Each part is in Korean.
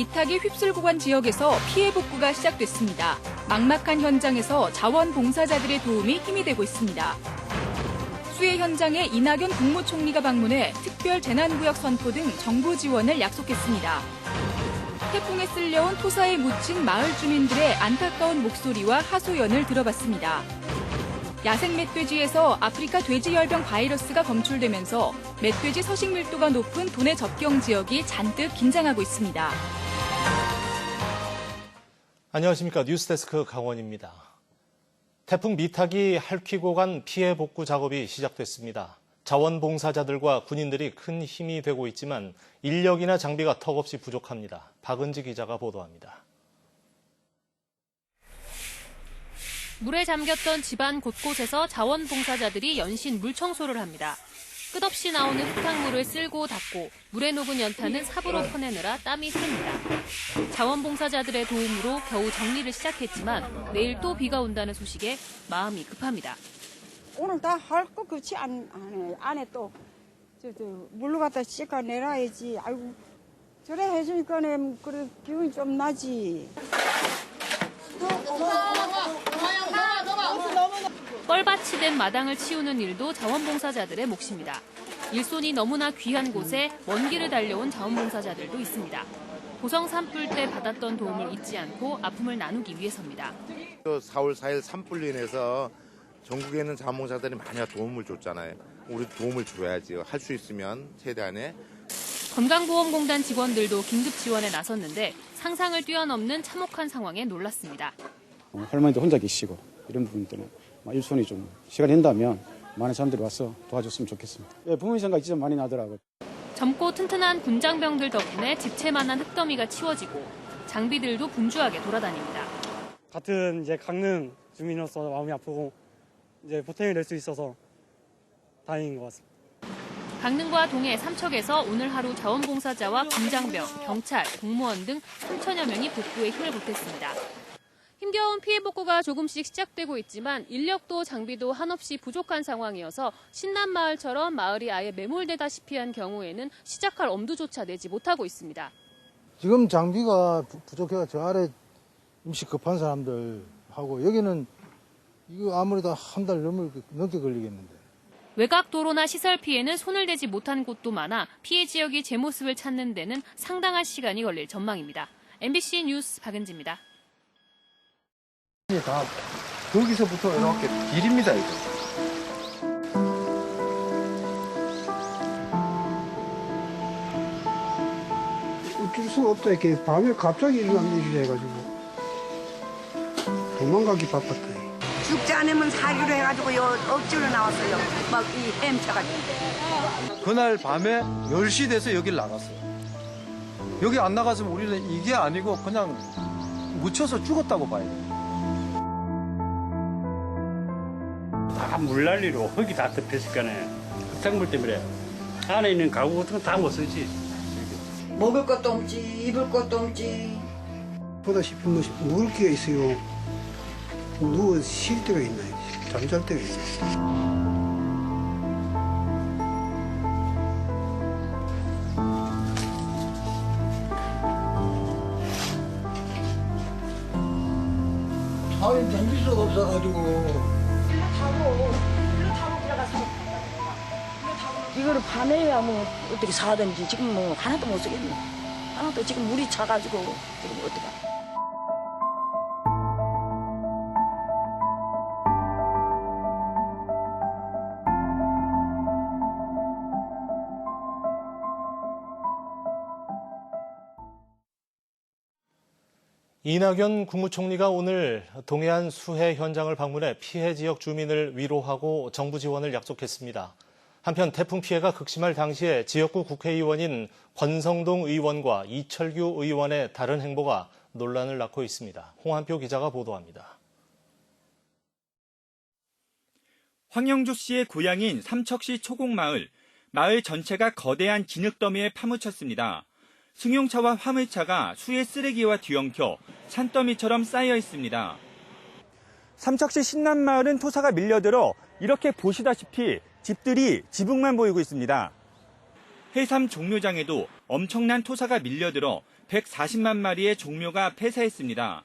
미탁이 휩쓸고 간 지역에서 피해 복구가 시작됐습니다. 막막한 현장에서 자원봉사자들의 도움이 힘이 되고 있습니다. 수해 현장에 이낙연 국무총리가 방문해 특별 재난구역 선포 등 정부 지원을 약속했습니다. 태풍에 쓸려온 토사에 묻힌 마을 주민들의 안타까운 목소리와 하소연을 들어봤습니다. 야생 멧돼지에서 아프리카 돼지열병 바이러스가 검출되면서 멧돼지 서식 밀도가 높은 도내 접경 지역이 잔뜩 긴장하고 있습니다. 안녕하십니까. 뉴스데스크 강원입니다. 태풍 미탁이 핥히고 간 피해 복구 작업이 시작됐습니다. 자원봉사자들과 군인들이 큰 힘이 되고 있지만 인력이나 장비가 턱없이 부족합니다. 박은지 기자가 보도합니다. 물에 잠겼던 집안 곳곳에서 자원봉사자들이 연신 물청소를 합니다. 끝없이 나오는 흙탕물을 쓸고 닦고 물에 녹은 연탄은 삽으로 퍼내느라 땀이 셉니다. 자원봉사자들의 도움으로 겨우 정리를 시작했지만 내일 또 비가 온다는 소식에 마음이 급합니다. 오늘 다 할 것 같이 안에 또 물로 갖다 씻어 내놔야지. 아이고 저래 해주니까 그래 기분이 좀 나지. 뻘밭이 된 마당을 치우는 일도 자원봉사자들의 몫입니다. 일손이 너무나 귀한 곳에 먼 길을 달려온 자원봉사자들도 있습니다. 고성 산불 때 받았던 도움을 잊지 않고 아픔을 나누기 위해서입니다. 4월 4일 산불로 인해서 전국에 있는 자원봉사자들이 많이 도움을 줬잖아요. 우리 도움을 줘야지. 할 수 있으면 최대한에. 건강보험공단 직원들도 긴급 지원에 나섰는데 상상을 뛰어넘는 참혹한 상황에 놀랐습니다. 할머니도 혼자 계시고 이런 부분 때문에 일손이 좀 시간이 된다면 많은 사람들이 와서 도와줬으면 좋겠습니다. 부모님 생각이 진짜 많이 나더라고요. 젊고 튼튼한 군장병들 덕분에 집채만한 흙더미가 치워지고 장비들도 분주하게 돌아다닙니다. 같은 이제 강릉 주민으로서 마음이 아프고 이제 보탬이 될 수 있어서 다행인 것 같습니다. 강릉과 동해 삼척에서 오늘 하루 자원봉사자와 군장병, 경찰, 공무원 등 3천여 명이 복구에 힘을 보탰습니다. 힘겨운 피해 복구가 조금씩 시작되고 있지만 인력도 장비도 한없이 부족한 상황이어서 신남마을처럼 마을이 아예 매몰되다시피 한 경우에는 시작할 엄두조차 내지 못하고 있습니다. 지금 장비가 부족해서 저 아래 임시 급한 사람들하고 여기는 이거 아무래도 한 달 넘게 걸리겠는데. 외곽 도로나 시설 피해는 손을 대지 못한 곳도 많아 피해 지역이 제 모습을 찾는 데는 상당한 시간이 걸릴 전망입니다. MBC 뉴스 박은지입니다. 다 거기서부터 이렇게 길입니다, 이거. 어쩔 수가 없다. 이렇게 밤에 갑자기 이거 안 내주자 해가지고 도망가기 바빴다. 죽지 않으면 사기로 해가지고 억지로 나왔어요. 막 이 헤엄쳐가지고. 그날 밤에 10시 돼서 여길 나갔어요. 여기 안 나갔으면 우리는 이게 아니고 그냥 묻혀서 죽었다고 봐야 돼요. 다 물난리로 흙이 다 덮였을 거네. 흙탕물 때문에 안에 있는 가구 같은 거 다 못 쓰지. 먹을 것도 없지, 입을 것도 없지. 보다시피 먹을 게 있어요. 누워 쉴 때가 있나요? 잠잘 때가 있나요? 아니, 장비수가 없어가지고. 이거를 밤에야 뭐 어떻게 사든지 지금 뭐 하나도 못 쓰겠네. 하나도 지금 물이 차가지고 지금 어떡하. 이낙연 국무총리가 오늘 동해안 수해 현장을 방문해 피해 지역 주민을 위로하고 정부 지원을 약속했습니다. 한편 태풍 피해가 극심할 당시에 지역구 국회의원인 권성동 의원과 이철규 의원의 다른 행보가 논란을 낳고 있습니다. 홍한표 기자가 보도합니다. 황영조 씨의 고향인 삼척시 초곡마을, 마을 전체가 거대한 진흙더미에 파묻혔습니다. 승용차와 화물차가 수해 쓰레기와 뒤엉켜 산더미처럼 쌓여 있습니다. 삼척시 신남마을은 토사가 밀려들어 이렇게 보시다시피 집들이 지붕만 보이고 있습니다. 해삼 종묘장에도 엄청난 토사가 밀려들어 140만 마리의 종묘가 폐사했습니다.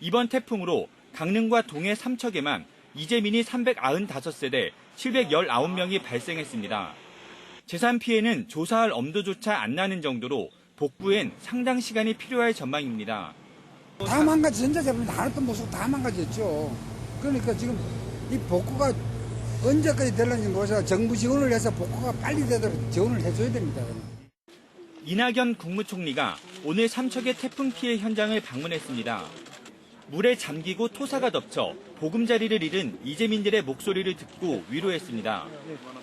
이번 태풍으로 강릉과 동해 삼척에만 이재민이 395세대 719명이 발생했습니다. 재산 피해는 조사할 엄두조차 안 나는 정도로 복구엔 상당 시간이 필요할 전망입니다. 다 망가지, 전자제품 하나도 못 쓰고 다 망가졌죠. 그러니까 지금 이 복구가 언제까지 될는지 모르겠어요. 정부 지원을 해서 복구가 빨리 되도록 지원을 해줘야 됩니다. 이낙연 국무총리가 오늘 삼척의 태풍 피해 현장을 방문했습니다. 물에 잠기고 토사가 덮쳐 보금자리를 잃은 이재민들의 목소리를 듣고 위로했습니다.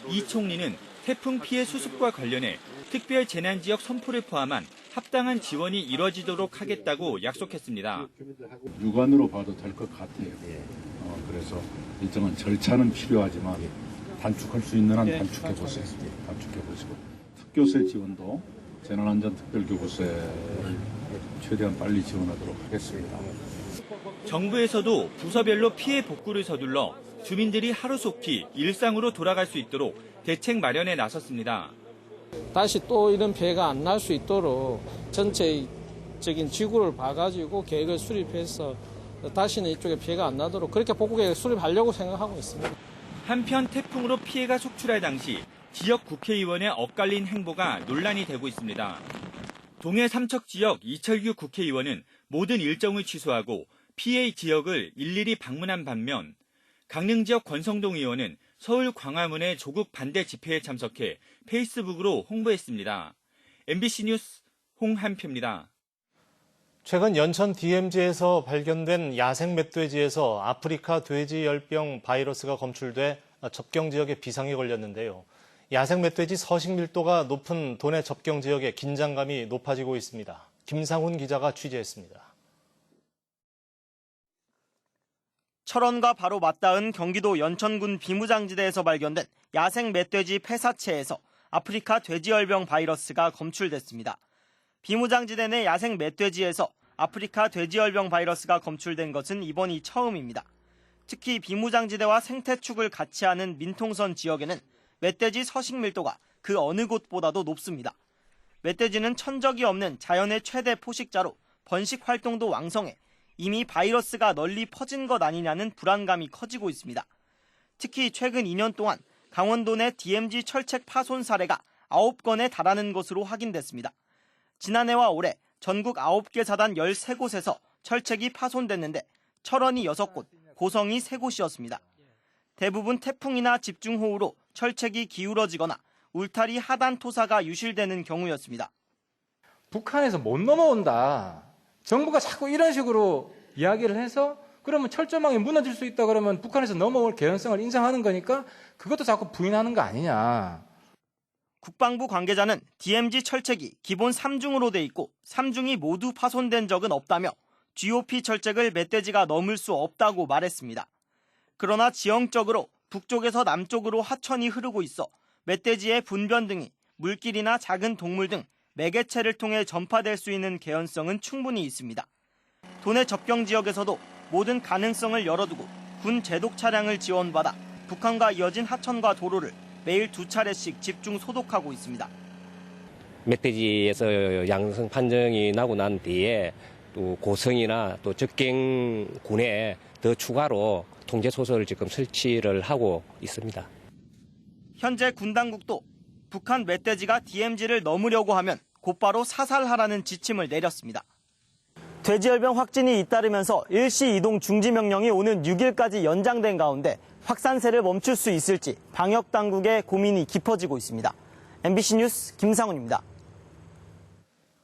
이 총리는 태풍 피해 수습과 관련해 특별 재난지역 선포를 포함한 합당한 지원이 이뤄지도록 하겠다고 약속했습니다. 육안으로 봐도 될 것 같아요. 그래서 일정한 절차는 필요하지만 단축할 수 있는 한 단축해 보세요. 단축해 보시고 특교세 지원도 재난안전특별교부세를 최대한 빨리 지원하도록 하겠습니다. 정부에서도 부서별로 피해 복구를 서둘러 주민들이 하루속히 일상으로 돌아갈 수 있도록 대책 마련에 나섰습니다. 다시 또 이런 피해가 안 날 수 있도록 전체적인 지구를 봐가지고 계획을 수립해서 다시는 이쪽에 피해가 안 나도록 그렇게 복구 계획을 수립하려고 생각하고 있습니다. 한편 태풍으로 피해가 속출할 당시 지역 국회의원의 엇갈린 행보가 논란이 되고 있습니다. 동해 삼척 지역 이철규 국회의원은 모든 일정을 취소하고 피해 지역을 일일이 방문한 반면 강릉 지역 권성동 의원은 서울 광화문의 조국 반대 집회에 참석해 페이스북으로 홍보했습니다. MBC 뉴스 홍한표입니다. 최근 연천 DMZ에서 발견된 야생 멧돼지에서 아프리카 돼지열병 바이러스가 검출돼 접경 지역에 비상이 걸렸는데요. 야생 멧돼지 서식 밀도가 높은 도내 접경 지역에 긴장감이 높아지고 있습니다. 김상훈 기자가 취재했습니다. 철원과 바로 맞닿은 경기도 연천군 비무장지대에서 발견된 야생 멧돼지 폐사체에서 아프리카 돼지열병 바이러스가 검출됐습니다. 비무장지대 내 야생 멧돼지에서 아프리카 돼지열병 바이러스가 검출된 것은 이번이 처음입니다. 특히 비무장지대와 생태축을 같이 하는 민통선 지역에는 멧돼지 서식 밀도가 그 어느 곳보다도 높습니다. 멧돼지는 천적이 없는 자연의 최대 포식자로 번식 활동도 왕성해 이미 바이러스가 널리 퍼진 것 아니냐는 불안감이 커지고 있습니다. 특히 최근 2년 동안 강원도 내 DMZ 철책 파손 사례가 9건에 달하는 것으로 확인됐습니다. 지난해와 올해 전국 9개 사단 13곳에서 철책이 파손됐는데 철원이 6곳, 고성이 3곳이었습니다. 대부분 태풍이나 집중호우로 철책이 기울어지거나 울타리 하단 토사가 유실되는 경우였습니다. 북한에서 못 넘어온다. 정부가 자꾸 이런 식으로 이야기를 해서 그러면 철조망이 무너질 수 있다 그러면 북한에서 넘어올 개연성을 인정하는 거니까 그것도 자꾸 부인하는 거 아니냐. 국방부 관계자는 DMZ 철책이 기본 3중으로 돼 있고 3중이 모두 파손된 적은 없다며 GOP 철책을 멧돼지가 넘을 수 없다고 말했습니다. 그러나 지형적으로 북쪽에서 남쪽으로 하천이 흐르고 있어 멧돼지의 분변 등이 물길이나 작은 동물 등 매개체를 통해 전파될 수 있는 개연성은 충분히 있습니다. 도내 접경 지역에서도 모든 가능성을 열어두고 군 제독 차량을 지원받아 북한과 이어진 하천과 도로를 매일 2차례씩 집중 소독하고 있습니다. 멧돼지에서 양성 판정이 나고 난 뒤에 또 고성이나 또 접경군에 더 추가로 통제 소설을 지금 설치를 하고 있습니다. 현재 군 당국도 북한 멧돼지가 DMZ를 넘으려고 하면 곧바로 사살하라는 지침을 내렸습니다. 돼지열병 확진이 잇따르면서 일시 이동 중지 명령이 오는 6일까지 연장된 가운데 확산세를 멈출 수 있을지 방역 당국의 고민이 깊어지고 있습니다. MBC 뉴스 김상훈입니다.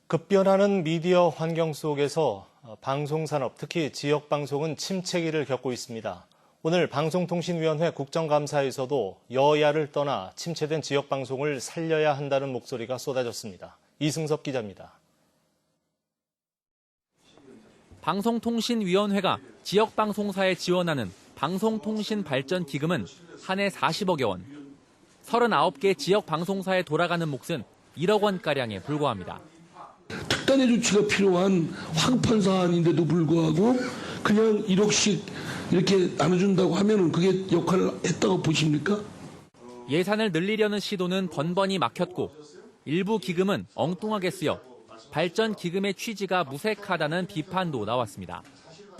급변하는 미디어 환경 속에서 방송산업, 특히 지역방송은 침체기를 겪고 있습니다. 오늘 방송통신위원회 국정감사에서도 여야를 떠나 침체된 지역방송을 살려야 한다는 목소리가 쏟아졌습니다. 이승섭 기자입니다. 방송통신위원회가 지역방송사에 지원하는 방송통신발전기금은 한 해 40억여 원, 39개 지역방송사에 돌아가는 몫은 1억 원가량에 불과합니다. 특단의 조치가 필요한 황판 사안인데도 불구하고 그냥 1억씩 이렇게 나눠준다고 하면 그게 역할을 했다고 보십니까? 예산을 늘리려는 시도는 번번이 막혔고 일부 기금은 엉뚱하게 쓰여 발전 기금의 취지가 무색하다는 비판도 나왔습니다.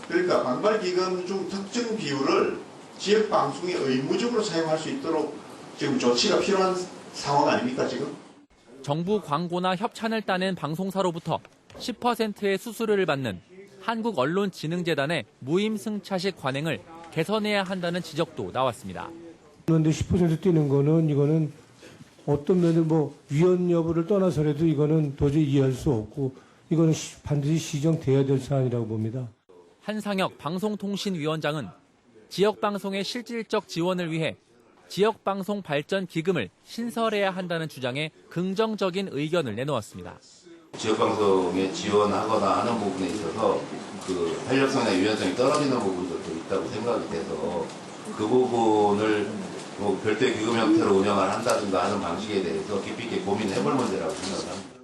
그러니까 방발기금 중 특정 비율을 지역 방송이 의무적으로 사용할 수 있도록 지금 조치가 필요한 상황 아닙니까 지금? 정부 광고나 협찬을 따낸 방송사로부터 10%의 수수료를 받는 한국언론진흥재단의 무임승차식 관행을 개선해야 한다는 지적도 나왔습니다. 그런데 10% 뛰는 거는 이거는 어떤 면을 위헌 여부를 떠나서라도 이거는 도저히 이해할 수 없고 이거는 반드시 시정돼야 될 사안이라고 봅니다. 한상혁 방송통신위원장은 지역방송의 실질적 지원을 위해 지역방송 발전 기금을 신설해야 한다는 주장에 긍정적인 의견을 내놓았습니다. 지역방송에 지원하거나 하는 부분에 있어서 그 활력성이나 유연성이 떨어지는 부분들도 있다고 생각이 돼서 그 부분을 별도의 기금 형태로 운영을 한다든가 하는 방식에 대해서 깊이 있게 고민해볼 문제라고 생각합니다.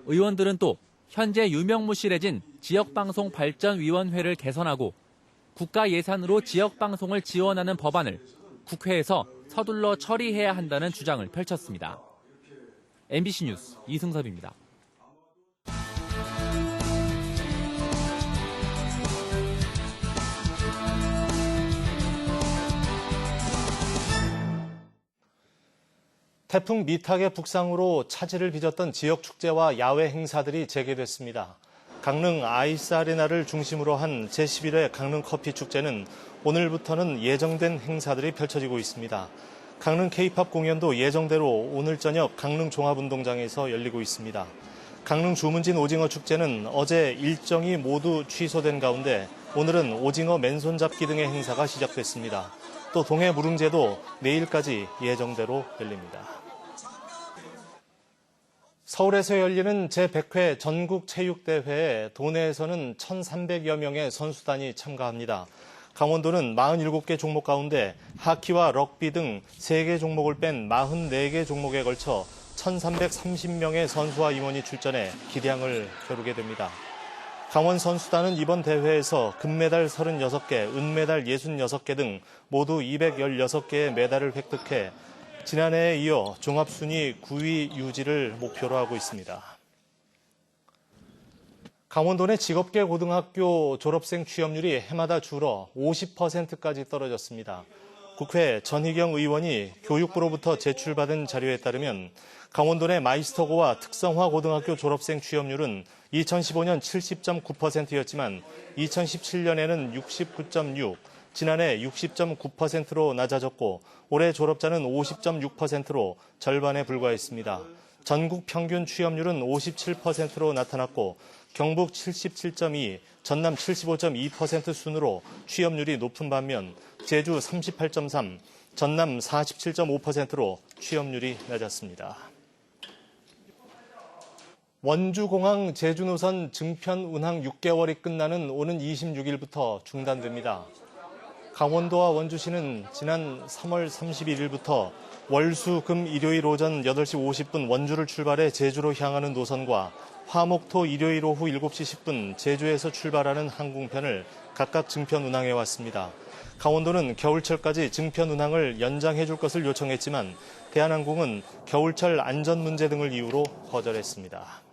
의원들은 또 현재 유명무실해진 지역방송발전위원회를 개선하고 국가 예산으로 지역방송을 지원하는 법안을 국회에서 서둘러 처리해야 한다는 주장을 펼쳤습니다. MBC 뉴스 이승섭입니다. 태풍 미탁의 북상으로 차질을 빚었던 지역 축제와 야외 행사들이 재개됐습니다. 강릉 아이스 아레나를 중심으로 한 제11회 강릉 커피 축제는 오늘부터는 예정된 행사들이 펼쳐지고 있습니다. 강릉 K-팝 공연도 예정대로 오늘 저녁 강릉 종합운동장에서 열리고 있습니다. 강릉 주문진 오징어 축제는 어제 일정이 모두 취소된 가운데 오늘은 오징어 맨손잡기 등의 행사가 시작됐습니다. 또 동해 무릉제도 내일까지 예정대로 열립니다. 서울에서 열리는 제100회 전국체육대회에 도내에서는 1,300여 명의 선수단이 참가합니다. 강원도는 47개 종목 가운데 하키와 럭비 등 3개 종목을 뺀 44개 종목에 걸쳐 1,330명의 선수와 임원이 출전해 기량을 겨루게 됩니다. 강원 선수단은 이번 대회에서 금메달 36개, 은메달 66개 등 모두 216개의 메달을 획득해 지난해에 이어 종합순위 9위 유지를 목표로 하고 있습니다. 강원도 내 직업계 고등학교 졸업생 취업률이 해마다 줄어 50%까지 떨어졌습니다. 국회 전희경 의원이 교육부로부터 제출받은 자료에 따르면 강원도 내 마이스터고와 특성화 고등학교 졸업생 취업률은 2015년 70.9%였지만 2017년에는 69.6%, 지난해 60.9%로 낮아졌고 올해 졸업자는 50.6%로 절반에 불과했습니다. 전국 평균 취업률은 57%로 나타났고 경북 77.2%, 전남 75.2% 순으로 취업률이 높은 반면 제주 38.3%, 전남 47.5%로 취업률이 낮았습니다. 원주공항 제주노선 증편 운항 6개월이 끝나는 오는 26일부터 중단됩니다. 강원도와 원주시는 지난 3월 31일부터 월, 수, 금, 일요일 오전 8시 50분 원주를 출발해 제주로 향하는 노선과 화, 목, 토, 일요일 오후 7시 10분 제주에서 출발하는 항공편을 각각 증편 운항해 왔습니다. 강원도는 겨울철까지 증편 운항을 연장해 줄 것을 요청했지만 대한항공은 겨울철 안전 문제 등을 이유로 거절했습니다.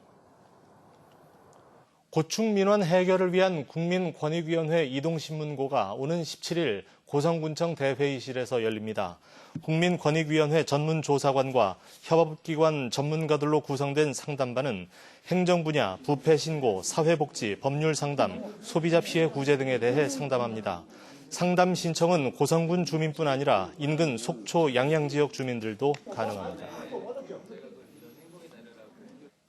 고충 민원 해결을 위한 국민권익위원회 이동신문고가 오는 17일 고성군청 대회의실에서 열립니다. 국민권익위원회 전문조사관과 협업기관 전문가들로 구성된 상담반은 행정 분야, 부패 신고, 사회복지, 법률 상담, 소비자 피해 구제 등에 대해 상담합니다. 상담 신청은 고성군 주민뿐 아니라 인근 속초, 양양 지역 주민들도 가능합니다.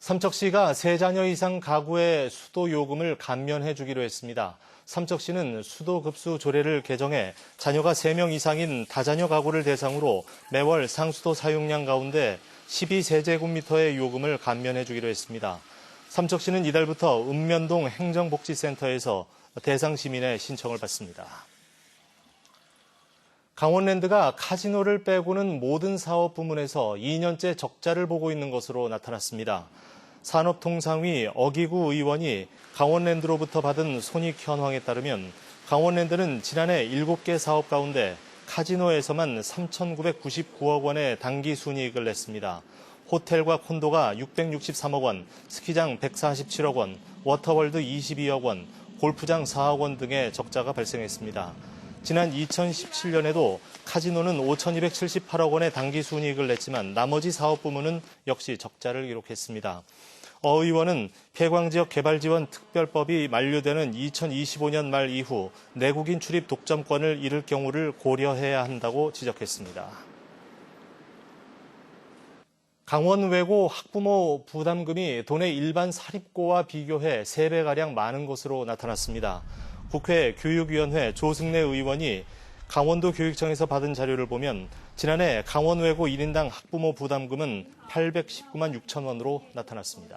삼척시가 3자녀 이상 가구의 수도 요금을 감면해 주기로 했습니다. 삼척시는 수도급수 조례를 개정해 자녀가 3명 이상인 다자녀 가구를 대상으로 매월 상수도 사용량 가운데 12세제곱미터의 요금을 감면해 주기로 했습니다. 삼척시는 이달부터 읍면동 행정복지센터에서 대상 시민의 신청을 받습니다. 강원랜드가 카지노를 빼고는 모든 사업 부문에서 2년째 적자를 보고 있는 것으로 나타났습니다. 산업통상위 어기구 의원이 강원랜드로부터 받은 손익 현황에 따르면 강원랜드는 지난해 7개 사업 가운데 카지노에서만 3,999억 원의 당기 순이익을 냈습니다. 호텔과 콘도가 663억 원, 스키장 147억 원, 워터월드 22억 원, 골프장 4억 원 등의 적자가 발생했습니다. 지난 2017년에도 카지노는 5,278억 원의 당기 순이익을 냈지만 나머지 사업 부문은 역시 적자를 기록했습니다. 어 의원은 폐광지역 개발지원 특별법이 만료되는 2025년 말 이후 내국인 출입 독점권을 잃을 경우를 고려해야 한다고 지적했습니다. 강원 외고 학부모 부담금이 도내 일반 사립고와 비교해 3배가량 많은 것으로 나타났습니다. 국회 교육위원회 조승래 의원이 강원도 교육청에서 받은 자료를 보면 지난해 강원 외고 1인당 학부모 부담금은 819만 6천 원으로 나타났습니다.